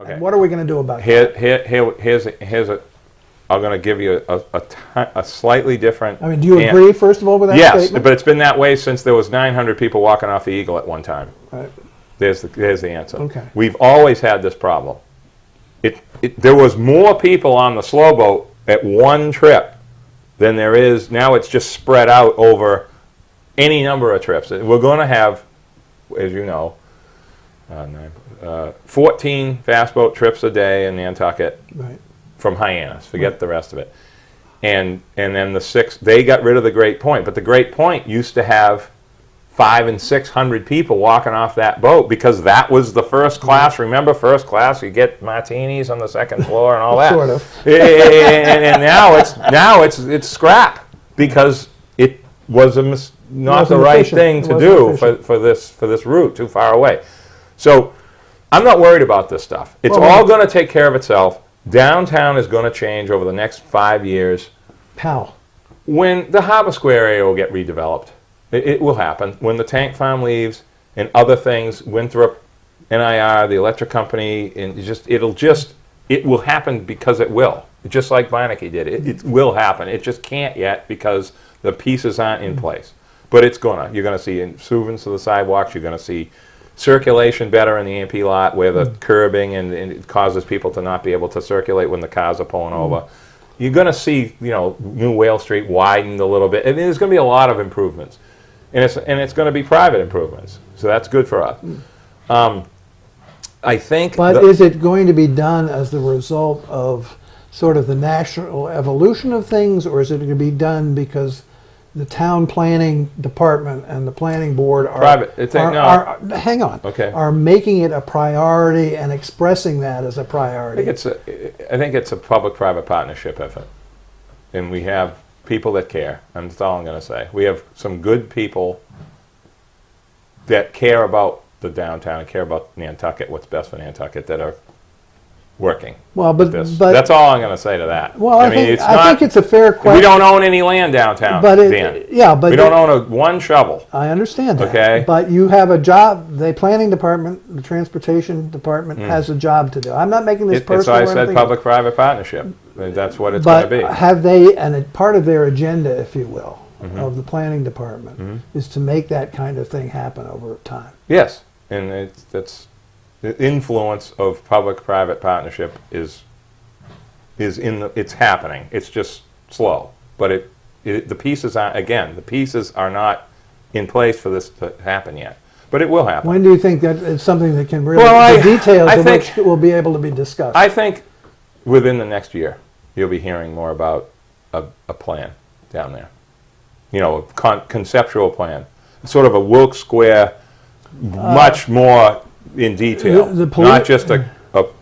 Okay. And what are we going to do about that? Here's a. I'm going to give you a slightly different. I mean, do you agree, first of all, with that yes, statement? but it's been that way since there was 900 people walking off the Eagle at one time. Right. There's the answer. Okay. We've always had this problem. There was more people on the slow boat at one trip than there is now. It's just spread out over any number of trips. We're going to have, as you know, 14 fast boat trips a day in Nantucket. Right. From Hyannis, forget the rest of it. And then the 6, they got rid of the Great Point, but the Great Point used to have 500 and 600 people walking off that boat because that was the first class. Remember, first class, you get martinis on the second floor and all that. Sort of. And now it's scrap because it was not the right thing to do for this route too far away. So I'm not worried about this stuff. It's all going to take care of itself. Downtown is going to change over the next 5 years. How? When the Harbor Square area will get redeveloped. It will happen. When the tank farm leaves and other things, Winthrop, NIR, the electric company, and it will happen because it will. Just like Meineke did. It will happen. It just can't yet because the pieces aren't in place. But it's going to. You're going to see improvements to the sidewalks. You're going to see circulation better in the A&P lot where the curbing and it causes people to not be able to circulate when the cars are pulling over. You're going to see, New Whale Street widened a little bit. And there's going to be a lot of improvements. And it's going to be private improvements. So that's good for us. I think... But is it going to be done as the result of sort of the national evolution of things, or is it going to be done because the town planning department and the planning board hang on. Okay. Are making it a priority and expressing that as a priority? I think it's a public-private partnership effort. And we have people that care. That's all I'm going to say. We have some good people that care about the downtown and care about Nantucket, what's best for Nantucket, that are working. Well, but that's all I'm going to say to that. Well, I think it's a fair question. We don't own any land downtown, but we don't own one shovel. I understand that. Okay, but you have a job. The planning department, the transportation department has a job to do. I'm not making this personal. So I said public-private partnership. That's what it's going to be. But have they, and part of their agenda, if you will, of the planning department, is to make that kind of thing happen over time? Yes, and that's. The influence of public-private partnership is it's happening. It's just slow, but the pieces are not in place for this to happen yet. But it will happen. When do you think that it's something that can really the details of which will be able to be discussed? I think within the next year you'll be hearing more about a plan down there. A conceptual plan, sort of a Wilkes Square, much more in detail, not just a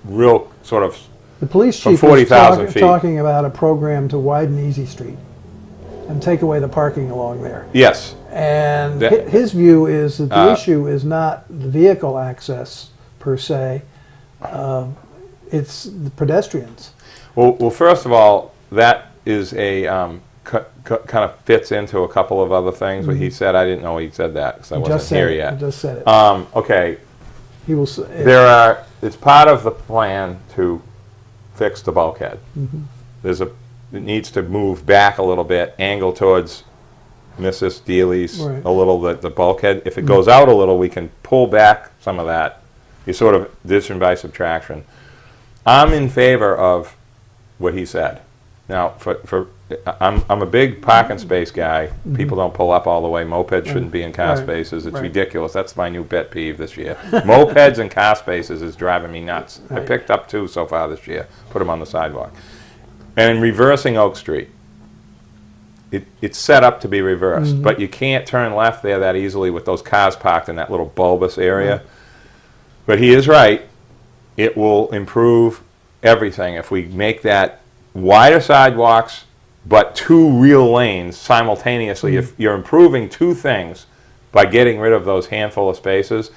real sort of. The police chief is talking about a program to widen Easy Street and take away the parking along there. Yes. And his view is that the issue is not the vehicle access per se, it's the pedestrians. Well, first of all, that is a kind of fits into a couple of other things. What he said, I didn't know he said that because I wasn't here yet. He just said it. Okay. He will. It's part of the plan to fix the bulkhead. It needs to move back a little bit, angle towards Mrs. Dealey's a little. The bulkhead. If it goes out a little, we can pull back some of that. You sort of addition by subtraction. I'm in favor of what he said. Now, I'm a big parking space guy. People don't pull up all the way. Mopeds shouldn't be in car spaces. It's ridiculous. That's my new pet peeve this year. Mopeds and car spaces is driving me nuts. I picked up 2 so far this year. Put them on the sidewalk. And in reversing Oak Street, it's set up to be reversed, but you can't turn left there that easily with those cars parked in that little bulbous area. But he is right. It will improve everything if we make that wider sidewalks, but 2 real lanes simultaneously. If you're improving 2 things by getting rid of those handful of spaces,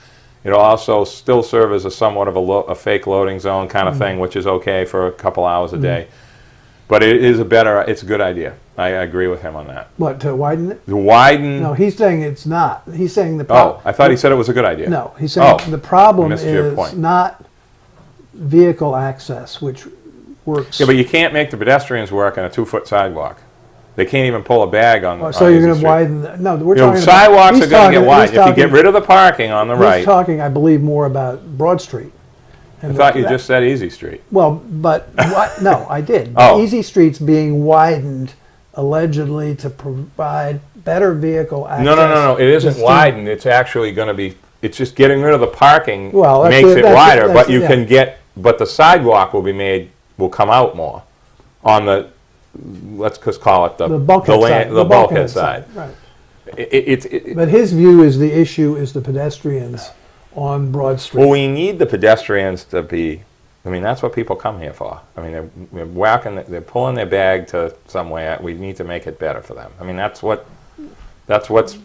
it'll also still serve as somewhat of a fake loading zone kind of thing, which is okay for a couple hours a day. But it's a good idea. I agree with him on that. What, to widen it? To widen? No, he's saying it's not. He's saying the problem. Oh, I thought he said it was a good idea. No, he's saying the problem is not vehicle access, which works. Yeah, but you can't make the pedestrians work on a 2-foot sidewalk. They can't even pull a bag on. So on you're Easy going to Street. widen. No, we're You know, talking. sidewalks he's are going to talking- get wide. he's If you get talking- rid of the parking on the right. He's talking, I believe, more about Broad Street. I thought you just said Easy Street. Well, but no, I did. Oh. Easy Street's being widened allegedly to provide better vehicle access. No. It isn't Distinct- widened. It's actually going to be. It's just getting rid of the parking Well, that's makes it- it that's- wider, that's- but you yeah. can get. But the sidewalk will come out more on the. Let's just call it the bulkhead side. the bulkhead side. Right. It, But his view is the issue is the pedestrians on Broad Street. well, we need the pedestrians to be. I mean, that's what people come here for. I mean, they're whacking, they're pulling their bag to somewhere. We need to make it better for them. I mean, that's what's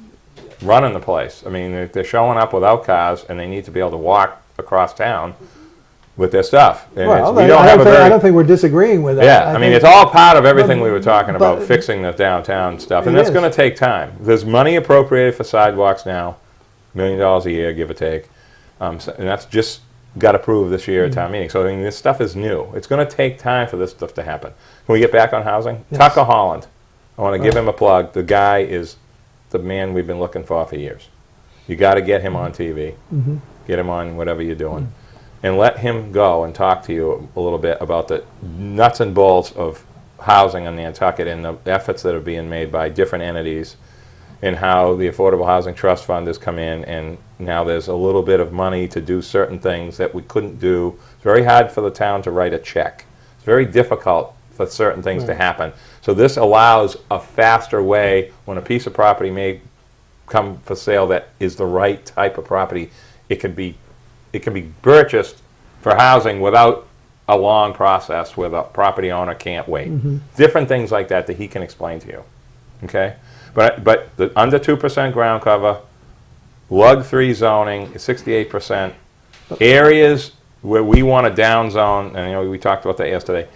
running the place. I mean, they're showing up without cars, and they need to be able to walk across town with their stuff. And Well, we don't have a I very. don't think we're disagreeing with that. Yeah, I mean, think- it's all part of everything but- we were talking about, but- fixing the downtown stuff, and It that's is. going to take time. There's money appropriated for sidewalks now, $1 million a year, give or take, and that's just got approved this year at town meeting. So I mean, this stuff is new. It's going to take time for this stuff to happen. Can we get back on housing? Yes. Tucker Holland, I want to give him a plug. The guy is the man we've been looking for years. You got to get him on TV, get him on whatever you're doing, and let him go and talk to you a little bit about the nuts and bolts of housing in Nantucket and the efforts that are being made by different entities, and how the Affordable Housing Trust Fund has come in, and now there's a little bit of money to do certain things that we couldn't do. It's very hard for the town to write a check. It's very difficult for certain things to happen. So this allows a faster way when a piece of property may come for sale that is the right type of property. It can be purchased for housing without a long process where the property owner can't wait. Different things like that he can explain to you. Okay? But the under 2% ground cover, Lug 3 zoning is 68%. Areas where we want a down zone, and you know, we talked about that yesterday.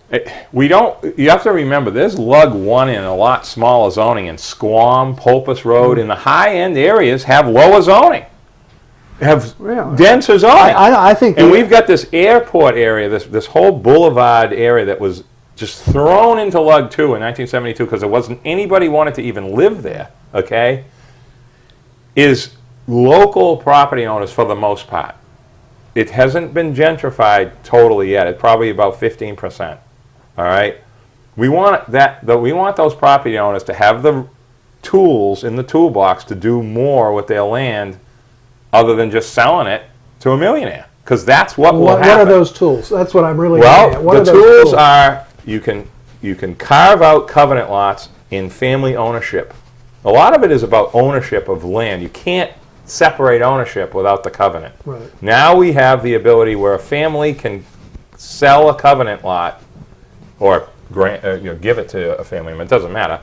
You have to remember, there's Lug 1 in a lot smaller zoning in Squam, Pulpus Road, and the high-end areas have lower zoning. Have Yeah. denser zoning. I think. And we've got this airport area, this whole boulevard area that was just thrown into Lug 2 in 1972 because there wasn't anybody wanted to even live there, okay, is local property owners for the most part. It hasn't been gentrified totally yet. It's probably about 15%, all right? We want those property owners to have the tools in the toolbox to do more with their land other than just selling it to a millionaire, because that's what will happen. What are those tools? That's what I'm really Well, getting at. What the are those tools are you can carve out covenant lots in family ownership. A lot of it is about ownership of land. You can't separate ownership without the covenant. Right. Now we have the ability where a family can sell a covenant lot or give it to a family member. It doesn't matter.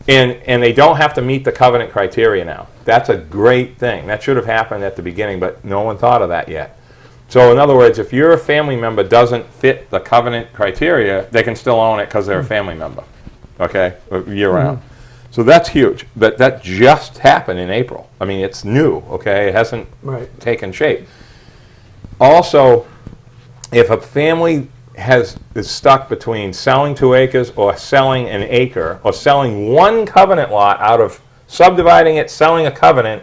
And they don't have to meet the covenant criteria now. That's a great thing. That should have happened at the beginning, but no one thought of that yet. So in other words, if your family member doesn't fit the covenant criteria, they can still own it because they're a family member, okay, year-round. So that's huge. But that just happened in April. I mean, it's new, okay? It hasn't taken shape. Also, if a family is stuck between selling 2 acres or selling an acre or selling one covenant lot out of subdividing it, selling a covenant,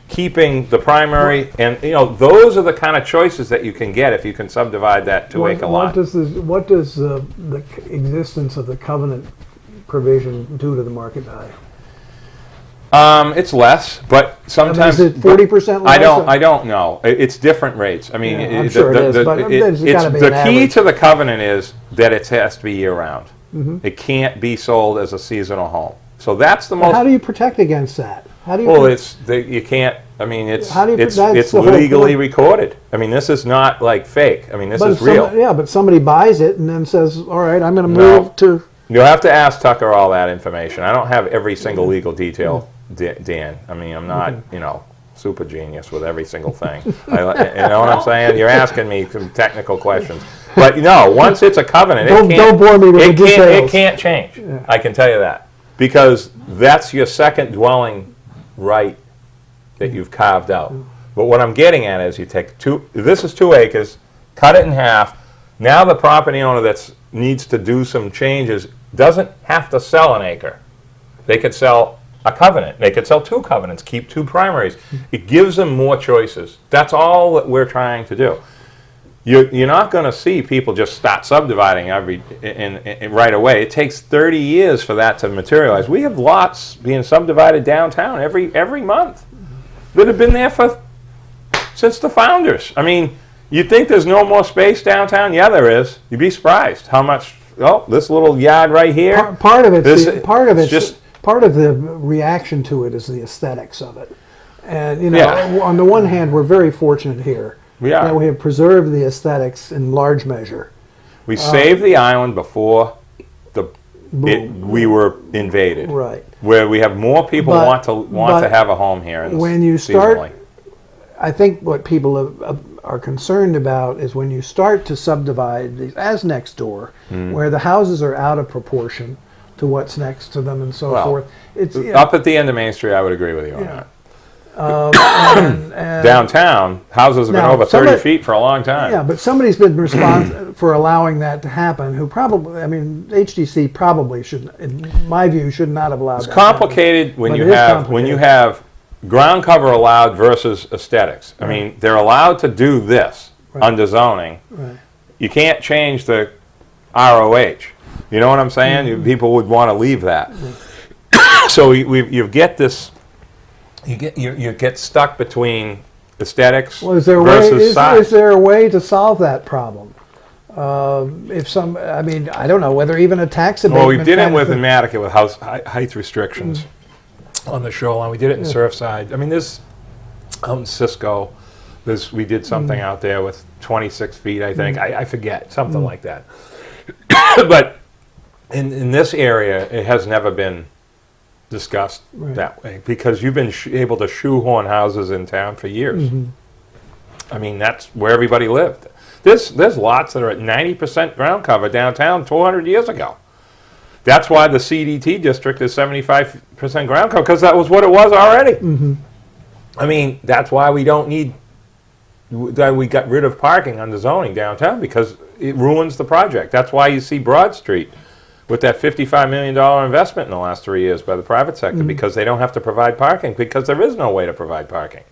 keeping the primary, and those are the kind of choices that you can get if you can subdivide that 2-acre lot. What does the existence of the covenant provision do to the market value? It's less, but sometimes is it 40% less? I don't know. It's different rates. I mean, Yeah, I'm sure it is, but there's gotta be the an key average. to the covenant is that it has to be year-round. It can't be sold as a seasonal home. So that's the most. How do you protect against that? How do you? Well, you can't. I mean, it's How do you- it's that's the whole legally point. recorded. I mean, this is not like fake. I mean, this is real. But somebody buys it and then says, "All right, I'm going to No. move to." You'll have to ask Tucker all that information. I don't have every single legal detail, Dan. I mean, I'm not, super genius with every single thing. You know what I'm saying? You're asking me some technical questions. But once it's a covenant, Don't bore me with the details. It can't change. I can tell you that. Because that's your second dwelling right that you've carved out. But what I'm getting at is you take this is 2 acres, cut it in half. Now the property owner that needs to do some changes doesn't have to sell an acre. They could sell a covenant. They could sell 2 covenants, keep 2 primaries. It gives them more choices. That's all that we're trying to do. You're not going to see people just start subdividing right away. It takes 30 years for that to materialize. We have lots being subdivided downtown every month that have been there since the founders. I mean, you think there's no more space downtown? Yeah, there is. You'd be surprised how much. Oh, this little yard right here. Part of the reaction to it is the aesthetics of it, and on the one hand, we're very fortunate here. We are. That we have preserved the aesthetics in large measure. We saved the island before we were invaded. Right. Where we have more people want to have a home here. When you start, I think what people are concerned about is when you start to subdivide these as next door, where the houses are out of proportion to what's next to them and so forth. It's up at the end of Main Street. I would agree with you on that. And downtown, houses have been over 30 feet for a long time. Yeah, but somebody's been responsible for allowing that to happen. Who probably, HDC probably should, in my view, should not have allowed. It's complicated when you have ground cover allowed versus aesthetics. I mean, they're allowed to do this under zoning. Right. You can't change the ROH. You know what I'm saying? People would want to leave that. So you get this. You get stuck between aesthetics versus size. Is there a way to solve that problem? I don't know whether even a tax abatement. Well, we did it with Matica with height restrictions on the shoreline. We did it in Surfside. I mean, there's out in Cisco. We did something out there with 26 feet. I think I forget something like that. But in this area, it has never been discussed that way because you've been able to shoehorn houses in town for years. I mean, that's where everybody lived. There's lots that are at 90% ground cover downtown 200 years ago. That's why the CDT district is 75% ground cover, because that was what it was already. I mean, that's why we got rid of parking on the zoning downtown, because it ruins the project. That's why you see Broad Street with that $55 million investment in the last 3 years by the private sector, because they don't have to provide parking, because there is no way to provide parking.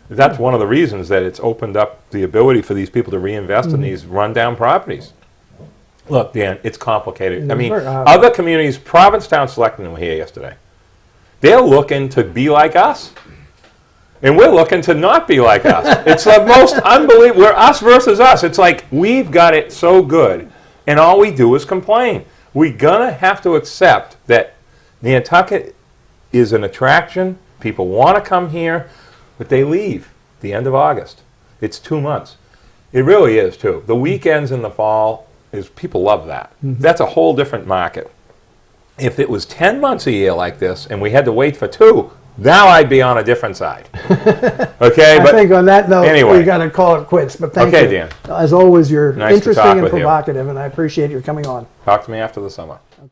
That's one of the reasons that it's opened up the ability for these people to reinvest in these rundown properties. Look, Dan, it's complicated. I mean, other communities, Provincetown Selectmen were here yesterday. They're looking to be like us. And we're looking to not be like us. It's the most unbelievable. We're us versus us. It's like we've got it so good, and all we do is complain. We're going to have to accept that Nantucket is an attraction. People want to come here, but they leave the end of August. It's 2 months. It really is, too. The weekends in the fall, people love that. That's a whole different market. If it was 10 months a year like this and we had to wait for 2, now I'd be on a different side. Okay, I think on that note, anyway, we got to call it quits. But thank you. Dan. As always, you're Nice interesting and with you. provocative, and I appreciate your coming on. Talk to me after the summer.